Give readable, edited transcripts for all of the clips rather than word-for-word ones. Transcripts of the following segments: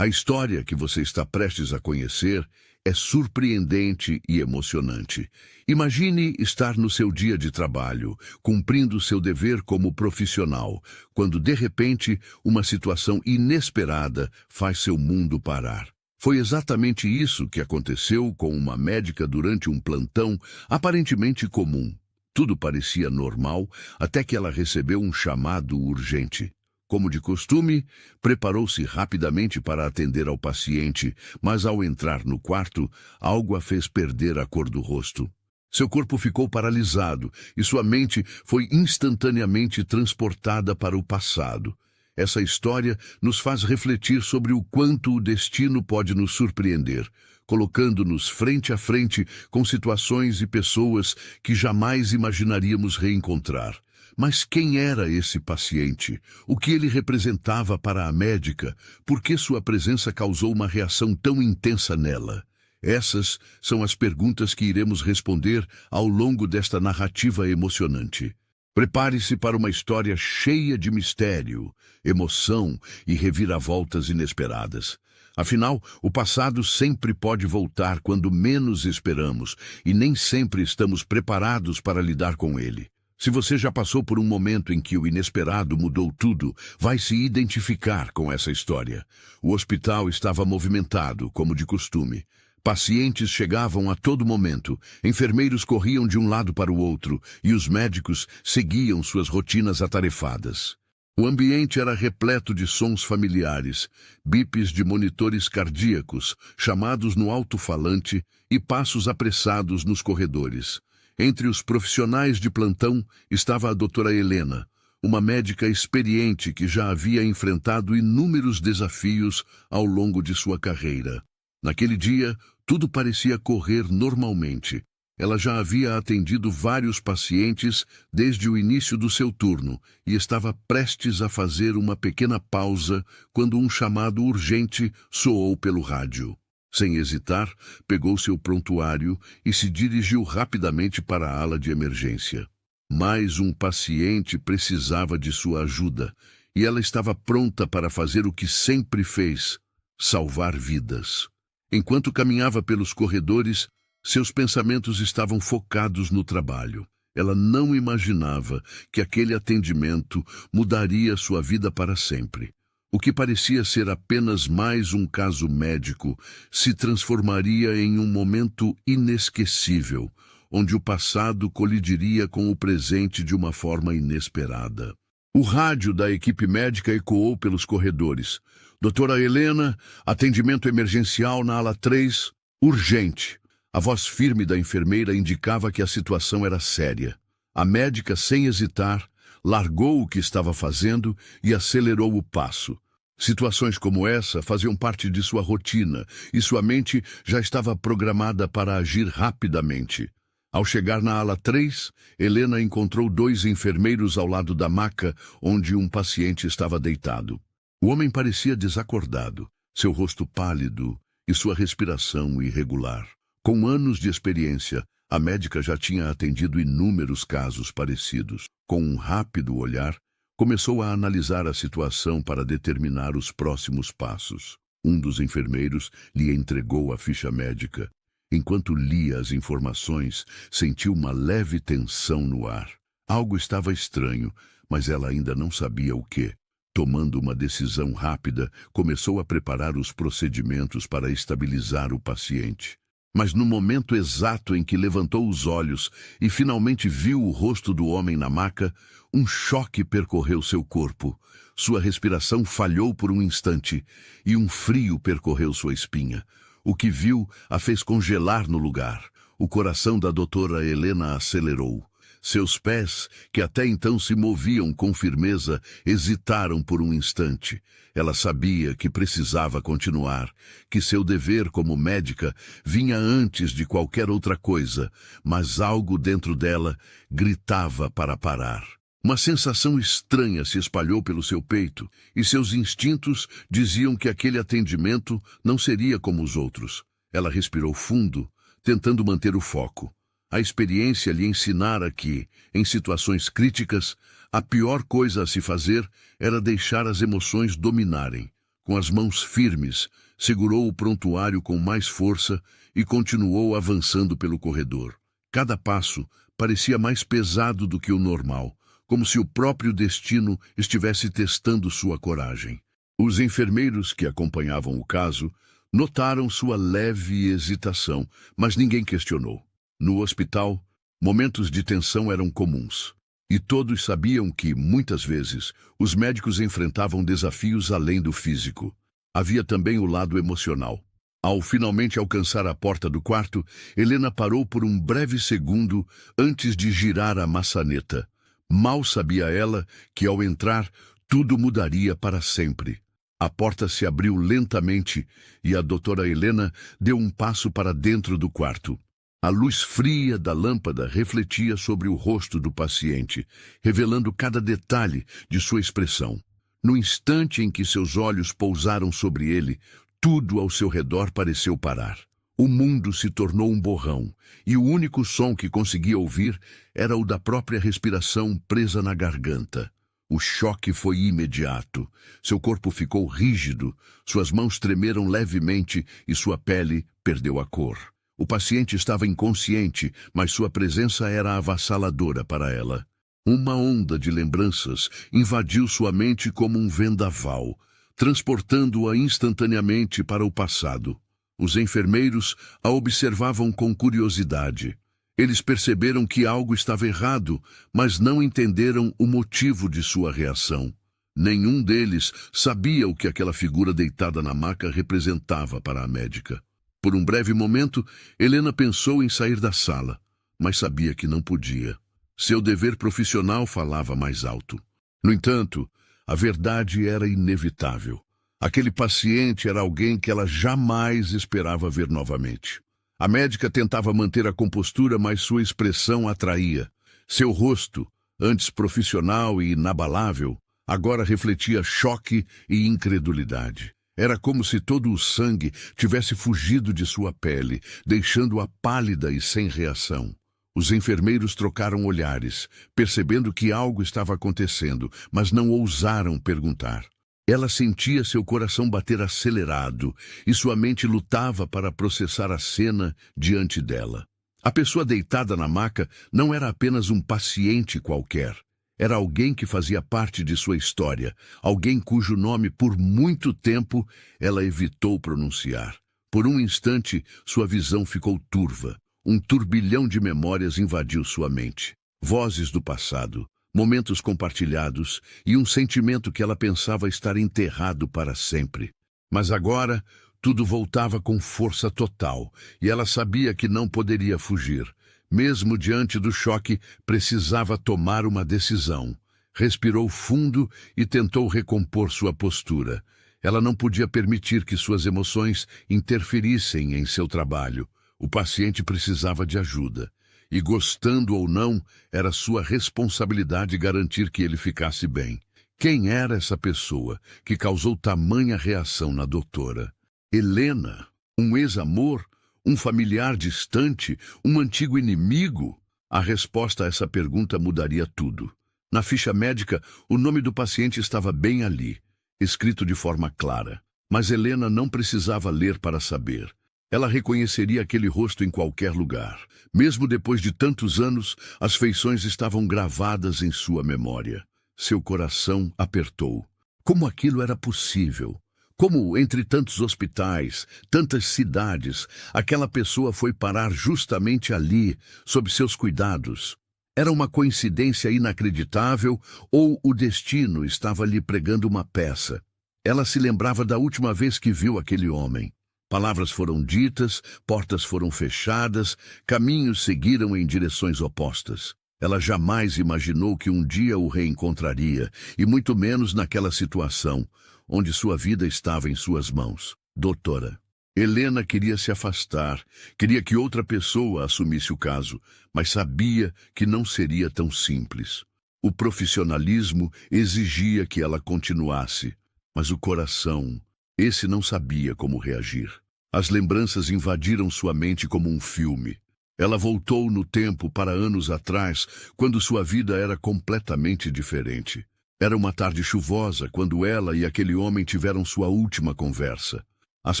A história que você está prestes a conhecer é surpreendente e emocionante. Imagine estar no seu dia de trabalho, cumprindo seu dever como profissional, quando de repente uma situação inesperada faz seu mundo parar. Foi exatamente isso que aconteceu com uma médica durante um plantão aparentemente comum. Tudo parecia normal até que ela recebeu um chamado urgente. Como de costume, preparou-se rapidamente para atender ao paciente, mas ao entrar no quarto, algo a fez perder a cor do rosto. Seu corpo ficou paralisado e sua mente foi instantaneamente transportada para o passado. Essa história nos faz refletir sobre o quanto o destino pode nos surpreender, colocando-nos frente a frente com situações e pessoas que jamais imaginaríamos reencontrar. Mas quem era esse paciente? O que ele representava para a médica? Por que sua presença causou uma reação tão intensa nela? Essas são as perguntas que iremos responder ao longo desta narrativa emocionante. Prepare-se para uma história cheia de mistério, emoção e reviravoltas inesperadas. Afinal, o passado sempre pode voltar quando menos esperamos e nem sempre estamos preparados para lidar com ele. Se você já passou por um momento em que o inesperado mudou tudo, vai se identificar com essa história. O hospital estava movimentado, como de costume. Pacientes chegavam a todo momento, enfermeiros corriam de um lado para o outro e os médicos seguiam suas rotinas atarefadas. O ambiente era repleto de sons familiares, bips de monitores cardíacos, chamados no alto-falante e passos apressados nos corredores. Entre os profissionais de plantão estava a doutora Helena, uma médica experiente que já havia enfrentado inúmeros desafios ao longo de sua carreira. Naquele dia, tudo parecia correr normalmente. Ela já havia atendido vários pacientes desde o início do seu turno e estava prestes a fazer uma pequena pausa quando um chamado urgente soou pelo rádio. Sem hesitar, pegou seu prontuário e se dirigiu rapidamente para a ala de emergência. Mais um paciente precisava de sua ajuda, e ela estava pronta para fazer o que sempre fez: salvar vidas. Enquanto caminhava pelos corredores, seus pensamentos estavam focados no trabalho. Ela não imaginava que aquele atendimento mudaria sua vida para sempre. O que parecia ser apenas mais um caso médico se transformaria em um momento inesquecível, onde o passado colidiria com o presente de uma forma inesperada. O rádio da equipe médica ecoou pelos corredores. Doutora Helena, atendimento emergencial na ala 3, urgente. A voz firme da enfermeira indicava que a situação era séria. A médica, sem hesitar, largou o que estava fazendo e acelerou o passo. Situações como essa faziam parte de sua rotina e sua mente já estava programada para agir rapidamente. Ao chegar na ala 3, Helena encontrou 2 enfermeiros ao lado da maca onde um paciente estava deitado. O homem parecia desacordado, seu rosto pálido e sua respiração irregular. Com anos de experiência, a médica já tinha atendido inúmeros casos parecidos. Com um rápido olhar, começou a analisar a situação para determinar os próximos passos. Um dos enfermeiros lhe entregou a ficha médica. Enquanto lia as informações, sentiu uma leve tensão no ar. Algo estava estranho, mas ela ainda não sabia o que. Tomando uma decisão rápida, começou a preparar os procedimentos para estabilizar o paciente. Mas no momento exato em que levantou os olhos e finalmente viu o rosto do homem na maca, um choque percorreu seu corpo. Sua respiração falhou por um instante e um frio percorreu sua espinha. O que viu a fez congelar no lugar. O coração da doutora Helena acelerou. Seus pés, que até então se moviam com firmeza, hesitaram por um instante. Ela sabia que precisava continuar, que seu dever como médica vinha antes de qualquer outra coisa, mas algo dentro dela gritava para parar. Uma sensação estranha se espalhou pelo seu peito, e seus instintos diziam que aquele atendimento não seria como os outros. Ela respirou fundo, tentando manter o foco. A experiência lhe ensinara que, em situações críticas, a pior coisa a se fazer era deixar as emoções dominarem. Com as mãos firmes, segurou o prontuário com mais força e continuou avançando pelo corredor. Cada passo parecia mais pesado do que o normal, como se o próprio destino estivesse testando sua coragem. Os enfermeiros que acompanhavam o caso notaram sua leve hesitação, mas ninguém questionou. No hospital, momentos de tensão eram comuns. E todos sabiam que, muitas vezes, os médicos enfrentavam desafios além do físico. Havia também o lado emocional. Ao finalmente alcançar a porta do quarto, Helena parou por um breve segundo antes de girar a maçaneta. Mal sabia ela que, ao entrar, tudo mudaria para sempre. A porta se abriu lentamente e a doutora Helena deu um passo para dentro do quarto. A luz fria da lâmpada refletia sobre o rosto do paciente, revelando cada detalhe de sua expressão. No instante em que seus olhos pousaram sobre ele, tudo ao seu redor pareceu parar. O mundo se tornou um borrão, e o único som que conseguia ouvir era o da própria respiração presa na garganta. O choque foi imediato. Seu corpo ficou rígido, suas mãos tremeram levemente e sua pele perdeu a cor. O paciente estava inconsciente, mas sua presença era avassaladora para ela. Uma onda de lembranças invadiu sua mente como um vendaval, transportando-a instantaneamente para o passado. Os enfermeiros a observavam com curiosidade. Eles perceberam que algo estava errado, mas não entenderam o motivo de sua reação. Nenhum deles sabia o que aquela figura deitada na maca representava para a médica. Por um breve momento, Helena pensou em sair da sala, mas sabia que não podia. Seu dever profissional falava mais alto. No entanto, a verdade era inevitável. Aquele paciente era alguém que ela jamais esperava ver novamente. A médica tentava manter a compostura, mas sua expressão atraía. Seu rosto, antes profissional e inabalável, agora refletia choque e incredulidade. Era como se todo o sangue tivesse fugido de sua pele, deixando-a pálida e sem reação. Os enfermeiros trocaram olhares, percebendo que algo estava acontecendo, mas não ousaram perguntar. Ela sentia seu coração bater acelerado e sua mente lutava para processar a cena diante dela. A pessoa deitada na maca não era apenas um paciente qualquer. Era alguém que fazia parte de sua história, alguém cujo nome por muito tempo ela evitou pronunciar. Por um instante, sua visão ficou turva. Um turbilhão de memórias invadiu sua mente. Vozes do passado, momentos compartilhados e um sentimento que ela pensava estar enterrado para sempre. Mas agora, tudo voltava com força total e ela sabia que não poderia fugir. Mesmo diante do choque, precisava tomar uma decisão. Respirou fundo e tentou recompor sua postura. Ela não podia permitir que suas emoções interferissem em seu trabalho. O paciente precisava de ajuda. E, gostando ou não, era sua responsabilidade garantir que ele ficasse bem. Quem era essa pessoa que causou tamanha reação na doutora? Helena? Um ex-amor? Um familiar distante? Um antigo inimigo? A resposta a essa pergunta mudaria tudo. Na ficha médica, o nome do paciente estava bem ali, escrito de forma clara. Mas Helena não precisava ler para saber. Ela reconheceria aquele rosto em qualquer lugar. Mesmo depois de tantos anos, as feições estavam gravadas em sua memória. Seu coração apertou. Como aquilo era possível? Como, entre tantos hospitais, tantas cidades, aquela pessoa foi parar justamente ali, sob seus cuidados? Era uma coincidência inacreditável ou o destino estava lhe pregando uma peça? Ela se lembrava da última vez que viu aquele homem. Palavras foram ditas, portas foram fechadas, caminhos seguiram em direções opostas. Ela jamais imaginou que um dia o reencontraria, e muito menos naquela situação, onde sua vida estava em suas mãos. Doutora. Helena queria se afastar, queria que outra pessoa assumisse o caso, mas sabia que não seria tão simples. O profissionalismo exigia que ela continuasse, mas o coração, esse não sabia como reagir. As lembranças invadiram sua mente como um filme. Ela voltou no tempo para anos atrás, quando sua vida era completamente diferente. Era uma tarde chuvosa quando ela e aquele homem tiveram sua última conversa. As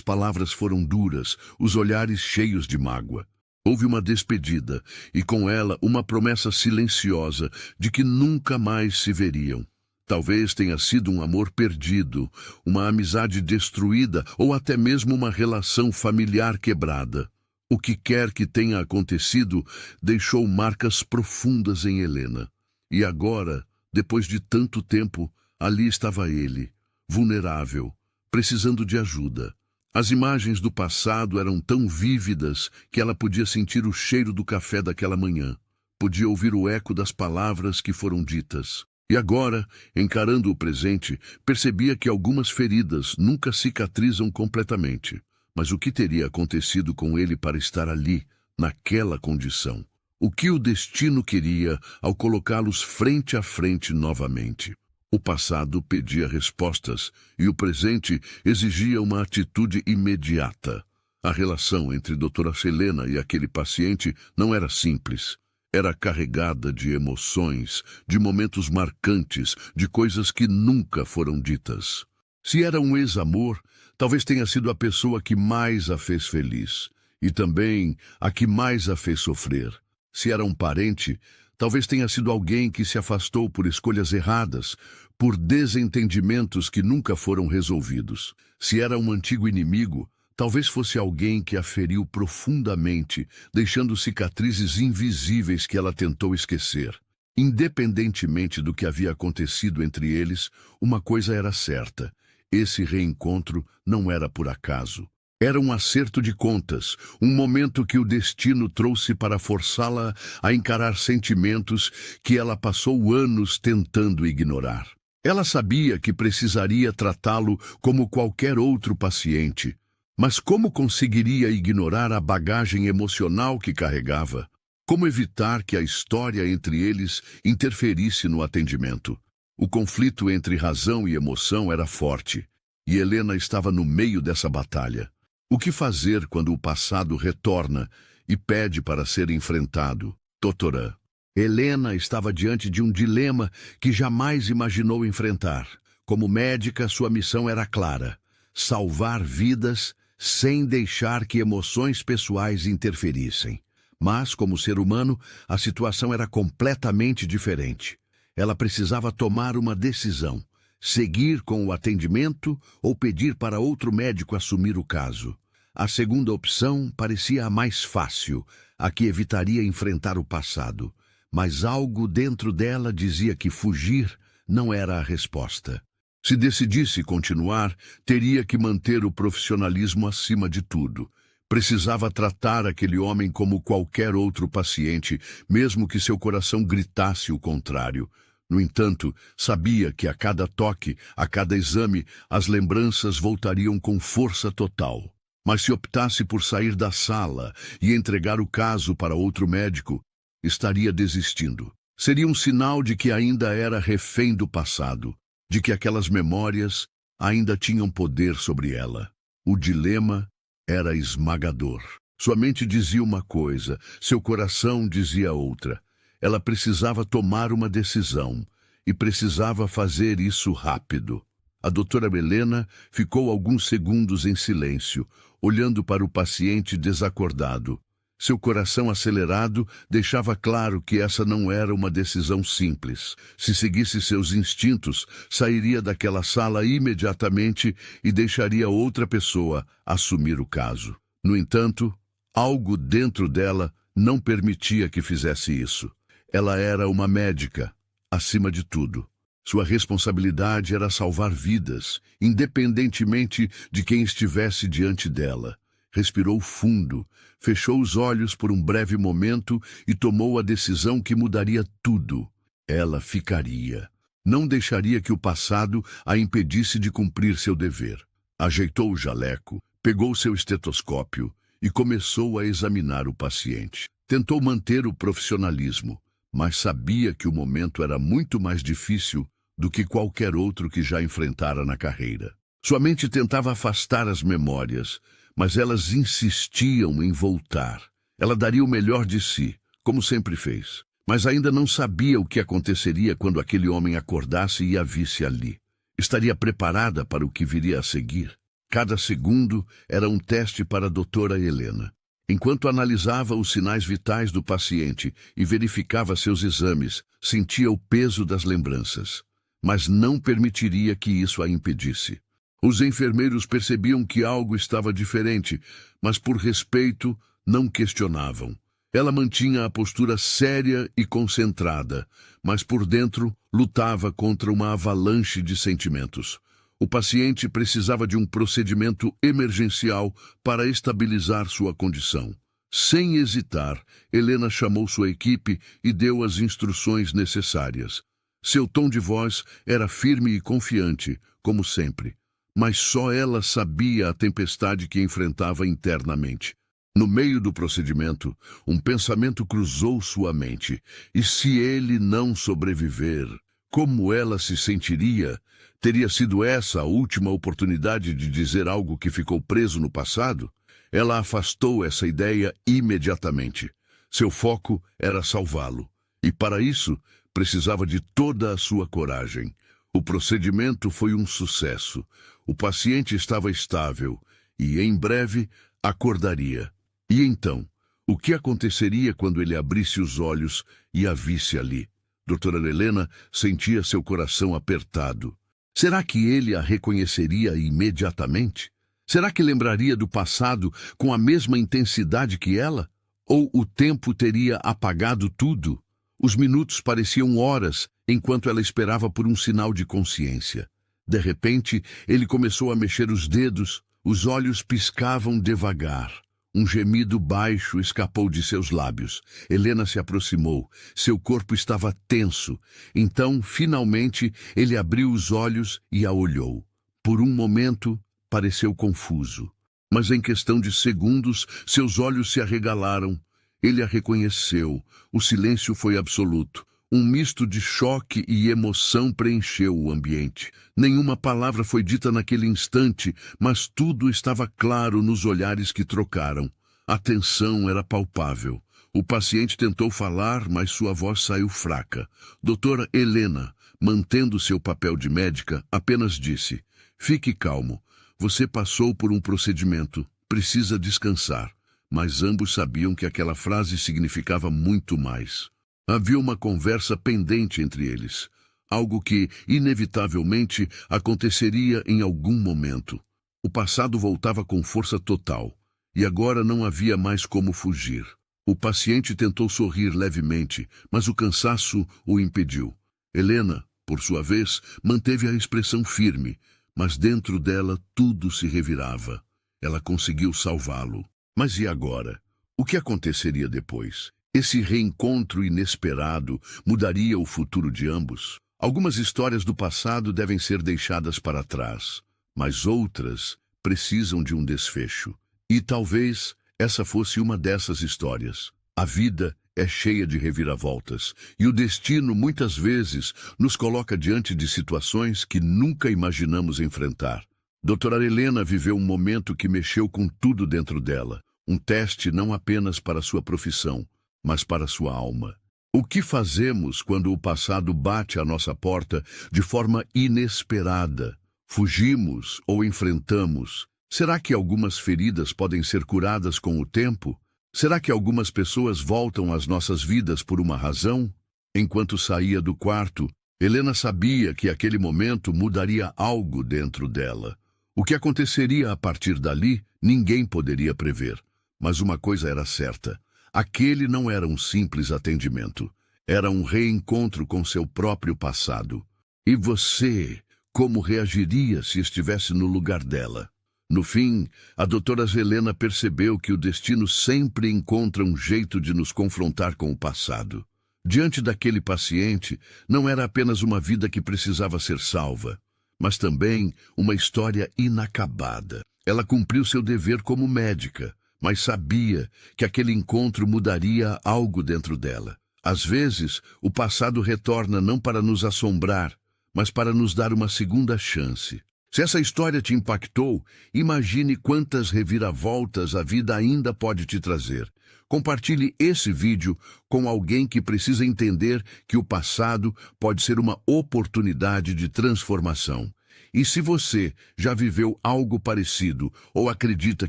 palavras foram duras, os olhares cheios de mágoa. Houve uma despedida e com ela uma promessa silenciosa de que nunca mais se veriam. Talvez tenha sido um amor perdido, uma amizade destruída ou até mesmo uma relação familiar quebrada. O que quer que tenha acontecido deixou marcas profundas em Helena. E agora, depois de tanto tempo, ali estava ele, vulnerável, precisando de ajuda. As imagens do passado eram tão vívidas que ela podia sentir o cheiro do café daquela manhã. Podia ouvir o eco das palavras que foram ditas. E agora, encarando o presente, percebia que algumas feridas nunca cicatrizam completamente. Mas o que teria acontecido com ele para estar ali, naquela condição? O que o destino queria ao colocá-los frente a frente novamente? O passado pedia respostas e o presente exigia uma atitude imediata. A relação entre doutora Helena e aquele paciente não era simples. Era carregada de emoções, de momentos marcantes, de coisas que nunca foram ditas. Se era um ex-amor, talvez tenha sido a pessoa que mais a fez feliz, e também a que mais a fez sofrer. Se era um parente, talvez tenha sido alguém que se afastou por escolhas erradas, por desentendimentos que nunca foram resolvidos. Se era um antigo inimigo, talvez fosse alguém que a feriu profundamente, deixando cicatrizes invisíveis que ela tentou esquecer. Independentemente do que havia acontecido entre eles, uma coisa era certa: esse reencontro não era por acaso. Era um acerto de contas, um momento que o destino trouxe para forçá-la a encarar sentimentos que ela passou anos tentando ignorar. Ela sabia que precisaria tratá-lo como qualquer outro paciente, mas como conseguiria ignorar a bagagem emocional que carregava? Como evitar que a história entre eles interferisse no atendimento? O conflito entre razão e emoção era forte, e Helena estava no meio dessa batalha. O que fazer quando o passado retorna e pede para ser enfrentado? Doutora, Helena estava diante de um dilema que jamais imaginou enfrentar. Como médica, sua missão era clara: salvar vidas sem deixar que emoções pessoais interferissem. Mas, como ser humano, a situação era completamente diferente. Ela precisava tomar uma decisão: seguir com o atendimento ou pedir para outro médico assumir o caso. A segunda opção parecia a mais fácil, a que evitaria enfrentar o passado. Mas algo dentro dela dizia que fugir não era a resposta. Se decidisse continuar, teria que manter o profissionalismo acima de tudo. Precisava tratar aquele homem como qualquer outro paciente, mesmo que seu coração gritasse o contrário. No entanto, sabia que a cada toque, a cada exame, as lembranças voltariam com força total. Mas se optasse por sair da sala e entregar o caso para outro médico, estaria desistindo. Seria um sinal de que ainda era refém do passado, de que aquelas memórias ainda tinham poder sobre ela. O dilema era esmagador. Sua mente dizia uma coisa, seu coração dizia outra. Ela precisava tomar uma decisão, e precisava fazer isso rápido. A doutora Helena ficou alguns segundos em silêncio, olhando para o paciente desacordado. Seu coração acelerado deixava claro que essa não era uma decisão simples. Se seguisse seus instintos, sairia daquela sala imediatamente e deixaria outra pessoa assumir o caso. No entanto, algo dentro dela não permitia que fizesse isso. Ela era uma médica, acima de tudo. Sua responsabilidade era salvar vidas, independentemente de quem estivesse diante dela. Respirou fundo, fechou os olhos por um breve momento e tomou a decisão que mudaria tudo. Ela ficaria. Não deixaria que o passado a impedisse de cumprir seu dever. Ajeitou o jaleco, pegou seu estetoscópio e começou a examinar o paciente. Tentou manter o profissionalismo, mas sabia que o momento era muito mais difícil do que qualquer outro que já enfrentara na carreira. Sua mente tentava afastar as memórias, mas elas insistiam em voltar. Ela daria o melhor de si, como sempre fez. mas ainda não sabia o que aconteceria quando aquele homem acordasse e a visse ali. Estaria preparada para o que viria a seguir? Cada segundo era um teste para a doutora Helena. Enquanto analisava os sinais vitais do paciente e verificava seus exames, sentia o peso das lembranças. Mas não permitiria que isso a impedisse. Os enfermeiros percebiam que algo estava diferente, mas por respeito não questionavam. Ela mantinha a postura séria e concentrada, mas por dentro lutava contra uma avalanche de sentimentos. O paciente precisava de um procedimento emergencial para estabilizar sua condição. Sem hesitar, Helena chamou sua equipe e deu as instruções necessárias. Seu tom de voz era firme e confiante, como sempre, mas só ela sabia a tempestade que enfrentava internamente. No meio do procedimento, um pensamento cruzou sua mente. E se ele não sobreviver, como ela se sentiria? Teria sido essa a última oportunidade de dizer algo que ficou preso no passado? Ela afastou essa ideia imediatamente. Seu foco era salvá-lo. E para isso, precisava de toda a sua coragem. O procedimento foi um sucesso. O paciente estava estável e, em breve, acordaria. E então, o que aconteceria quando ele abrisse os olhos e a visse ali? Doutora Helena sentia seu coração apertado. Será que ele a reconheceria imediatamente? Será que lembraria do passado com a mesma intensidade que ela? Ou o tempo teria apagado tudo? Os minutos pareciam horas enquanto ela esperava por um sinal de consciência. De repente, ele começou a mexer os dedos, os olhos piscavam devagar. Um gemido baixo escapou de seus lábios. Helena se aproximou. Seu corpo estava tenso. Então, finalmente, ele abriu os olhos e a olhou. Por um momento, pareceu confuso. Mas em questão de segundos, seus olhos se arregalaram. Ele a reconheceu. O silêncio foi absoluto. Um misto de choque e emoção preencheu o ambiente. Nenhuma palavra foi dita naquele instante, mas tudo estava claro nos olhares que trocaram. A tensão era palpável. O paciente tentou falar, mas sua voz saiu fraca. Doutora Helena, mantendo seu papel de médica, apenas disse: "Fique calmo. Você passou por um procedimento. Precisa descansar." Mas ambos sabiam que aquela frase significava muito mais. Havia uma conversa pendente entre eles, algo que, inevitavelmente, aconteceria em algum momento. O passado voltava com força total, e agora não havia mais como fugir. O paciente tentou sorrir levemente, mas o cansaço o impediu. Helena, por sua vez, manteve a expressão firme, mas dentro dela tudo se revirava. Ela conseguiu salvá-lo. Mas e agora? O que aconteceria depois? Esse reencontro inesperado mudaria o futuro de ambos? Algumas histórias do passado devem ser deixadas para trás, mas outras precisam de um desfecho. E talvez essa fosse uma dessas histórias. A vida é cheia de reviravoltas, e o destino muitas vezes nos coloca diante de situações que nunca imaginamos enfrentar. Doutora Helena viveu um momento que mexeu com tudo dentro dela, um teste não apenas para sua profissão, mas para sua alma. O que fazemos quando o passado bate à nossa porta de forma inesperada? Fugimos ou enfrentamos? Será que algumas feridas podem ser curadas com o tempo? Será que algumas pessoas voltam às nossas vidas por uma razão? Enquanto saía do quarto, Helena sabia que aquele momento mudaria algo dentro dela. O que aconteceria a partir dali, ninguém poderia prever. Mas uma coisa era certa. Aquele não era um simples atendimento. Era um reencontro com seu próprio passado. E você, como reagiria se estivesse no lugar dela? No fim, a doutora Helena percebeu que o destino sempre encontra um jeito de nos confrontar com o passado. Diante daquele paciente, não era apenas uma vida que precisava ser salva, mas também uma história inacabada. Ela cumpriu seu dever como médica, mas sabia que aquele encontro mudaria algo dentro dela. Às vezes, o passado retorna não para nos assombrar, mas para nos dar uma segunda chance. Se essa história te impactou, imagine quantas reviravoltas a vida ainda pode te trazer. Compartilhe esse vídeo com alguém que precisa entender que o passado pode ser uma oportunidade de transformação. E se você já viveu algo parecido ou acredita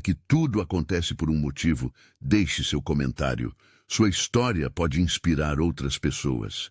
que tudo acontece por um motivo, deixe seu comentário. Sua história pode inspirar outras pessoas.